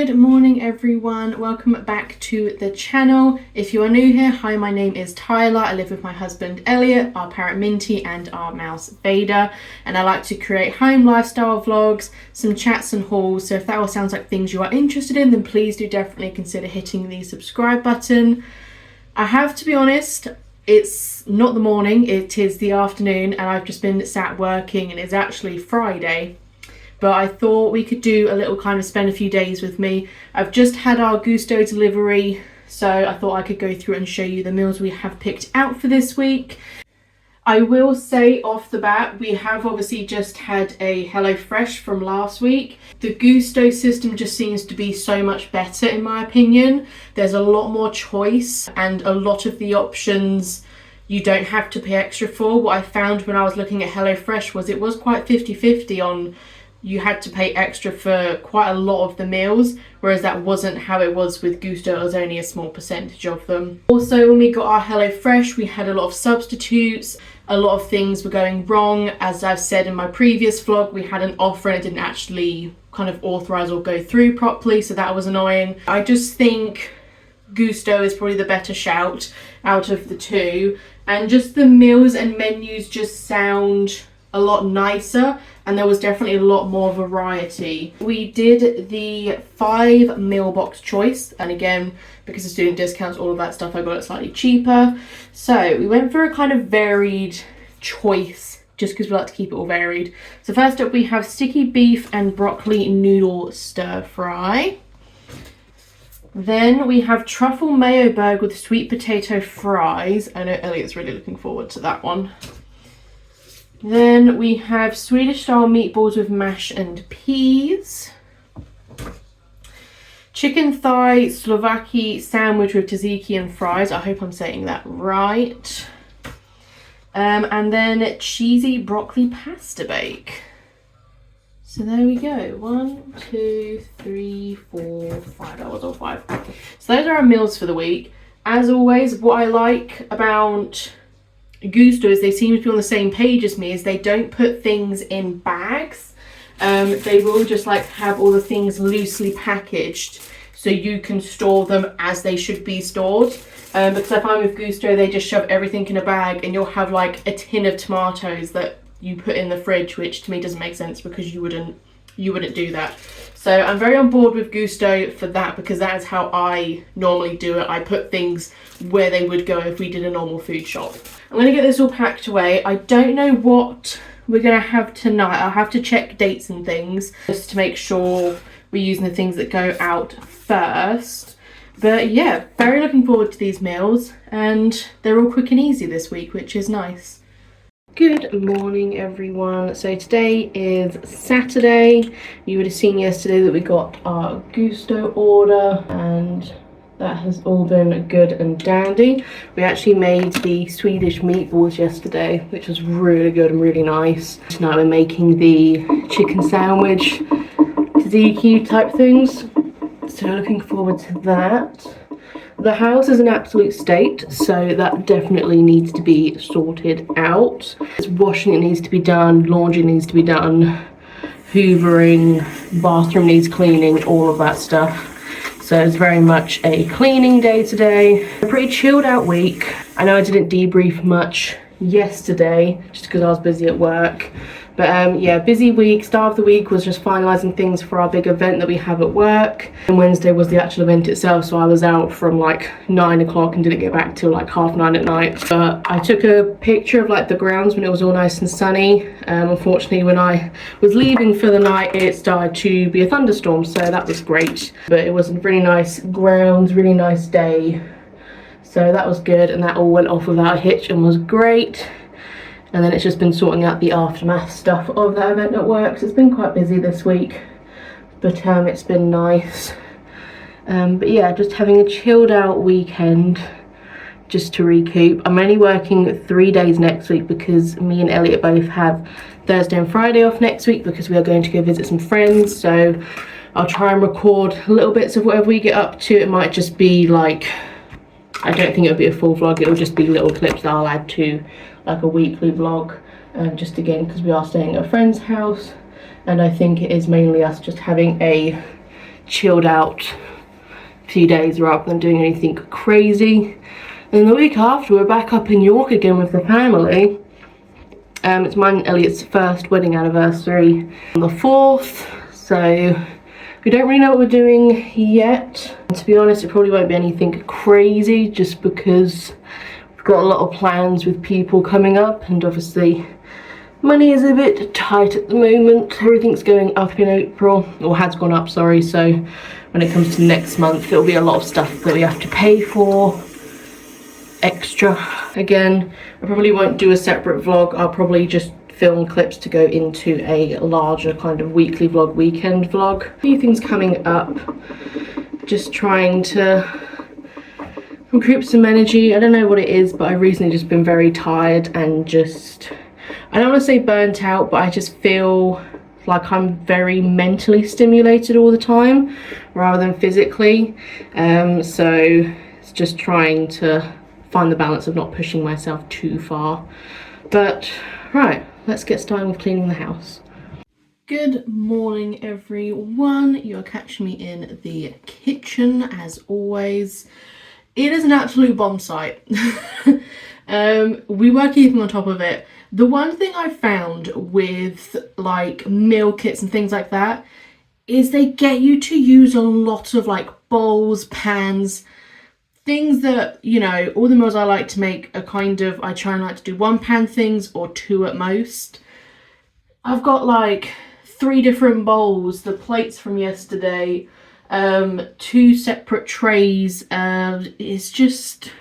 Good morning everyone, welcome back to the channel. If you are new here, hi, my name is Tyler. I live with my husband Elliot, our parrot Minty and our mouse Vader, and I like to create home lifestyle vlogs, some chats and hauls. So if that all sounds like things you are interested in, then please do definitely consider hitting the subscribe button. I have to be honest, it's not the morning, it is the afternoon, and I've just been sat working and it's actually Friday. But I thought we could do a little kind of spend a few days with me. I've just had our Gousto delivery, so I thought I could go through and show you the meals we have picked out for this week. I will say off the bat, we have obviously just had a HelloFresh from last week. The Gousto system just seems to be so much better in my opinion. There's a lot more choice and a lot of the options you don't have to pay extra for. What I found when I was looking at HelloFresh was it was quite 50-50 on you had to pay extra for quite a lot of the meals, whereas that wasn't how it was with Gousto. It was only a small percentage of them. Also, when we got our HelloFresh, we had a lot of substitutes. A lot of things were going wrong. As I've said in my previous vlog, we had an offer and it didn't actually kind of authorize or go through properly, so that was annoying. I just think Gousto is probably the better shout out of the two, and just the meals and menus just sound a lot nicer, and there was definitely a lot more variety. We did the 5 meal box choice, and again, because of student discounts, all of that stuff, I got it slightly cheaper. So we went for a kind of varied choice, just because we like to keep it all varied. So first up we have sticky beef and broccoli noodle stir fry. Then we have truffle mayo burger with sweet potato fries. I know Elliot's really looking forward to that one. Then we have Swedish style meatballs with mash and peas. Chicken thigh Slovaki sandwich with tzatziki and fries. I hope I'm saying that right. And then cheesy broccoli pasta bake. So there we go. 1, 2, 3, 4, 5. That was all 5. So those are our meals for the week. As always, what I like about Gousto is they seem to be on the same page as me, is they don't put things in bags. They will just like have all the things loosely packaged so you can store them as they should be stored. Because I find with Gousto they just shove everything in a bag and you'll have like a tin of tomatoes that you put in the fridge, which to me doesn't make sense because you wouldn't do that. So I'm very on board with Gousto for that, because that is how I normally do it. I put things where they would go if we did a normal food shop. I'm going to get this all packed away. I don't know what we're going to have tonight. I'll have to check dates and things just to make sure we're using the things that go out first. But yeah, very looking forward to these meals, and they're all quick and easy this week, which is nice. Good morning everyone. So today is Saturday. You would have seen yesterday that we got our Gousto order, and that has all been good and dandy. We actually made the Swedish meatballs yesterday, which was really good and really nice. Tonight we're making the chicken sandwich, tzatziki type things. So looking forward to that. The house is an absolute state, so that definitely needs to be sorted out. Washing it needs to be done, laundry needs to be done, hoovering, bathroom needs cleaning, all of that stuff. So it's very much a cleaning day today. A pretty chilled out week. I know I didn't debrief much yesterday just because I was busy at work. But yeah, busy week. Start of the week was just finalising things for our big event that we have at work. And Wednesday was the actual event itself, so I was out from like 9 o'clock and didn't get back till like 9:30 at night. But I took a picture of like the grounds when it was all nice and sunny. Unfortunately, when I was leaving for the night, it started to be a thunderstorm, so that was great. But it was a really nice grounds, really nice day. So that was good, and that all went off without a hitch and was great. And then it's just been sorting out the aftermath stuff of that event at work. So it's been quite busy this week, but it's been nice. But yeah, just having a chilled out weekend just to recoup. I'm only working 3 days next week because me and Elliot both have Thursday and Friday off next week because we are going to go visit some friends. So I'll try and record little bits of whatever we get up to. It might just be like, I don't think it'll be a full vlog, it'll just be little clips that I'll add to like a weekly vlog, just again because we are staying at a friend's house, and I think it is mainly us just having a chilled out few days rather than doing anything crazy. And the week after, we're back up in York again with the family. It's mine and Elliot's first wedding anniversary on the 4th, so we don't really know what we're doing yet. And to be honest, it probably won't be anything crazy just because we've got a lot of plans with people coming up, and obviously money is a bit tight at the moment. Everything's going up in April, or has gone up, sorry, so when it comes to next month, there'll be a lot of stuff that we have to pay for extra. Again, I probably won't do a separate vlog. I'll probably just film clips to go into a larger kind of weekly vlog, weekend vlog. A few things coming up. Just trying to recoup some energy. I don't know what it is, but I've recently just been very tired and just, I don't want to say burnt out, but I just feel like I'm very mentally stimulated all the time rather than physically. So it's just trying to find the balance of not pushing myself too far. But right, let's get started with cleaning the house. Good morning, everyone. You're catching me in the kitchen as always. It is an absolute bomb site. We were keeping on top of it. The one thing I found with like meal kits and things like that is they get you to use a lot of like bowls, pans, things that, you know, all the meals I like to make are kind of, I try and like to do 1 pan things or 2 at most. I've got like 3 different bowls, the plates from yesterday, 2 separate trays. It's just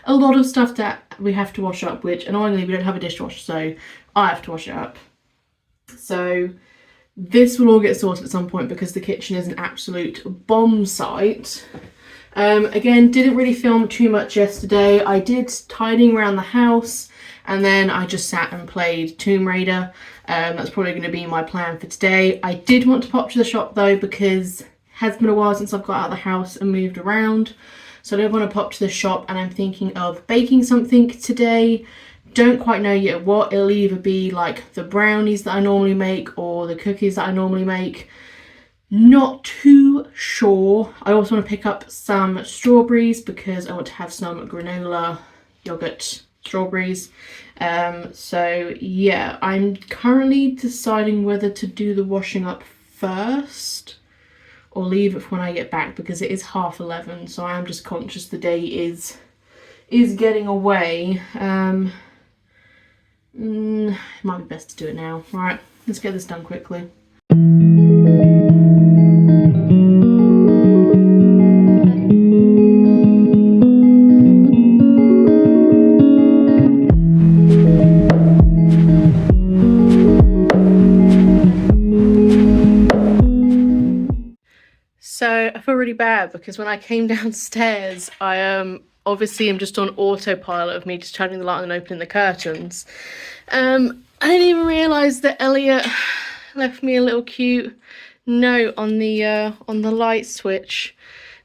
a lot of stuff that we have to wash up, which annoyingly we don't have a dishwasher, so I have to wash it up. So this will all get sorted at some point because the kitchen is an absolute bomb site. Again, didn't really film too much yesterday. I did tidying around the house and then I just sat and played Tomb Raider. That's probably going to be my plan for today. I did want to pop to the shop though because it has been a while since I've got out of the house and moved around. So I don't want to pop to the shop, and I'm thinking of baking something today. Don't quite know yet what. It'll either be like the brownies that I normally make or the cookies that I normally make. Not too sure. I also want to pick up some strawberries because I want to have some granola yogurt strawberries. So yeah, I'm currently deciding whether to do the washing up first or leave it for when I get back because it is 11:30, so I am just conscious the day is getting away. It might be best to do it now. Right, let's get this done quickly. So I feel really bad because when I came downstairs, I obviously am just on autopilot of me just turning the light on and opening the curtains. I didn't even realise that Elliot left me a little cute note on the light switch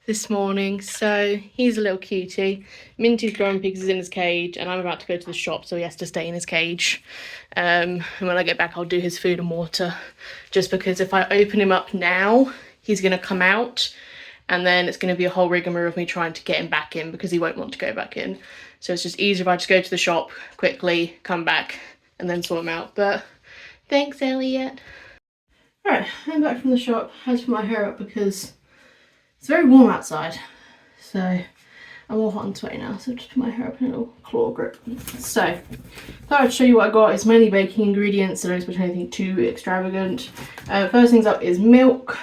this morning. So he's a little cutie. Minty's grumpy because he's in his cage, and I'm about to go to the shop, so he has to stay in his cage. And when I get back, I'll do his food and water, just because if I open him up now, he's going to come out and then it's going to be a whole rigmarole of me trying to get him back in because he won't want to go back in. So it's just easier if I just go to the shop quickly, come back and then sort him out. But thanks, Elliot. Alright, I'm back from the shop. I had to put my hair up because it's very warm outside. So I'm all hot and sweaty now, so just put my hair up in a little claw grip. So thought I'd show you what I got. It's mainly baking ingredients, so don't expect anything too extravagant. First things up is milk.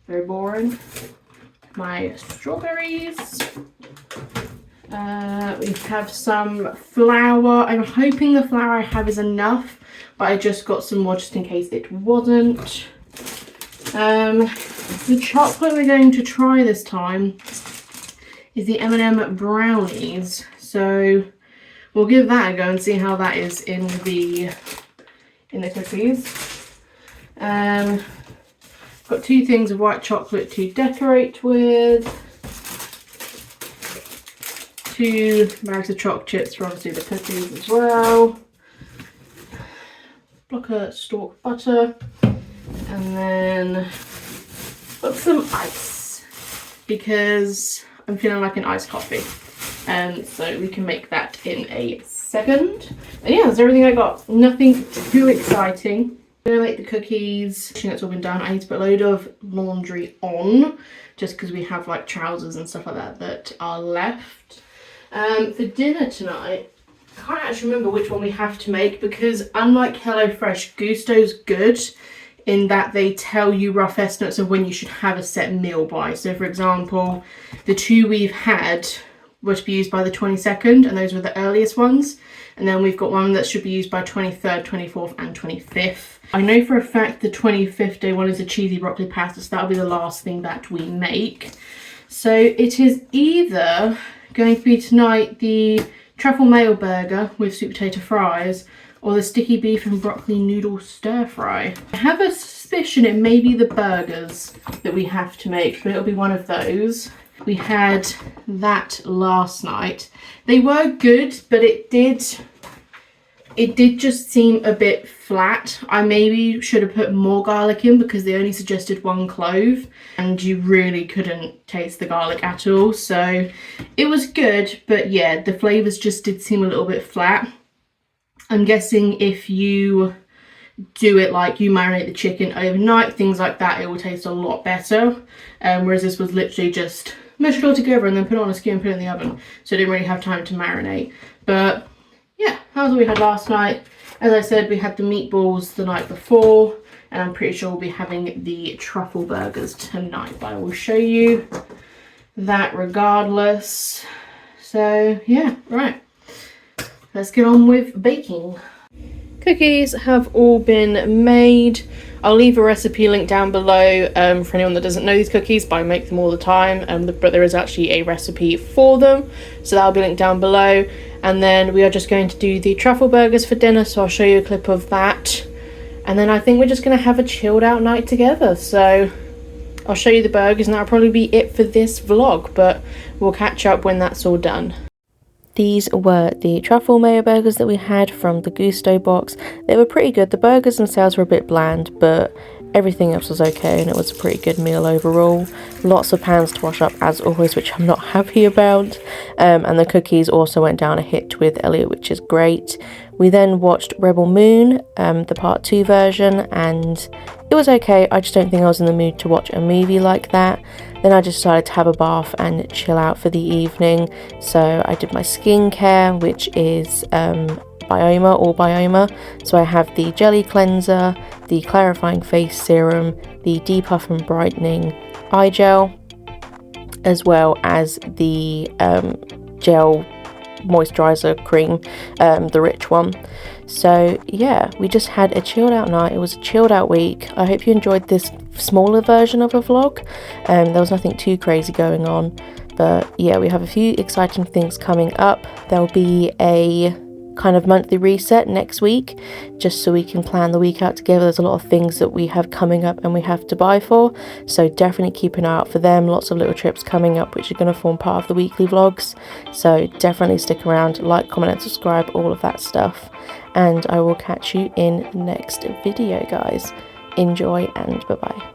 Very boring. My strawberries. We have some flour. I'm hoping the flour I have is enough, but I just got some more just in case it wasn't. The chocolate we're going to try this time is the M&M brownies. So we'll give that a go and see how that is in the cookies. Got 2 things of white chocolate to decorate with. 2 bags of chocolate chips for obviously the cookies as well. Block of stalk butter. And then put some ice because I'm feeling like an iced coffee. So we can make that in a second. And yeah, that's everything I got. Nothing too exciting. I'm gonna make the cookies. That's all been done. I need to put a load of laundry on just because we have like trousers and stuff like that are left. For dinner tonight, I can't actually remember which one we have to make because unlike HelloFresh, Gousto's good in that they tell you rough estimates of when you should have a set meal by. So for example, the 2 we've had were to be used by the 22nd, and those were the earliest ones. And then we've got one that should be used by 23rd, 24th and 25th. I know for a fact the 25th day one is a cheesy broccoli pasta, so that'll be the last thing that we make. So it is either going to be tonight the truffle mayo burger with sweet potato fries or the sticky beef and broccoli noodle stir fry. I have a suspicion it may be the burgers that we have to make, but it'll be one of those. We had that last night. They were good, but it did just seem a bit flat. I maybe should have put more garlic in because they only suggested 1 clove and you really couldn't taste the garlic at all. So it was good, but yeah, the flavors just did seem a little bit flat. I'm guessing if you do it like you marinate the chicken overnight, things like that, it will taste a lot better. Whereas this was literally just mash it all together and then put it on a skewer and put it in the oven. So I didn't really have time to marinate. But yeah, that was what we had last night. As I said, we had the meatballs the night before, and I'm pretty sure we'll be having the truffle burgers tonight. But I will show you that regardless. So yeah, right. Let's get on with baking. Cookies have all been made. I'll leave a recipe link down below for anyone that doesn't know these cookies, but I make them all the time. But there is actually a recipe for them, so that'll be linked down below. And then we are just going to do the truffle burgers for dinner, so I'll show you a clip of that. And then I think we're just going to have a chilled out night together. So I'll show you the burgers and that'll probably be it for this vlog, but we'll catch up when that's all done. These were the truffle mayo burgers that we had from the Gousto box. They were pretty good. The burgers themselves were a bit bland, but everything else was okay and it was a pretty good meal overall. Lots of pans to wash up as always, which I'm not happy about. And the cookies also went down a hit with Elliot, which is great. We then watched Rebel Moon, the part 2 version, and it was okay. I just don't think I was in the mood to watch a movie like that. Then I just decided to have a bath and chill out for the evening. So I did my skincare, which is Bioma. So I have the jelly cleanser, the clarifying face serum, the depuff and brightening eye gel, as well as the gel moisturizer cream, the rich one. So yeah, we just had a chilled out night. It was a chilled out week. I hope you enjoyed this smaller version of a vlog. There was nothing too crazy going on, but yeah, we have a few exciting things coming up. There'll be a kind of monthly reset next week, just so we can plan the week out together. There's a lot of things that we have coming up and we have to buy for, so definitely keep an eye out for them. Lots of little trips coming up which are going to form part of the weekly vlogs, so definitely stick around, like, comment and subscribe, all of that stuff, and I will catch you in the next video, guys. Enjoy and bye bye.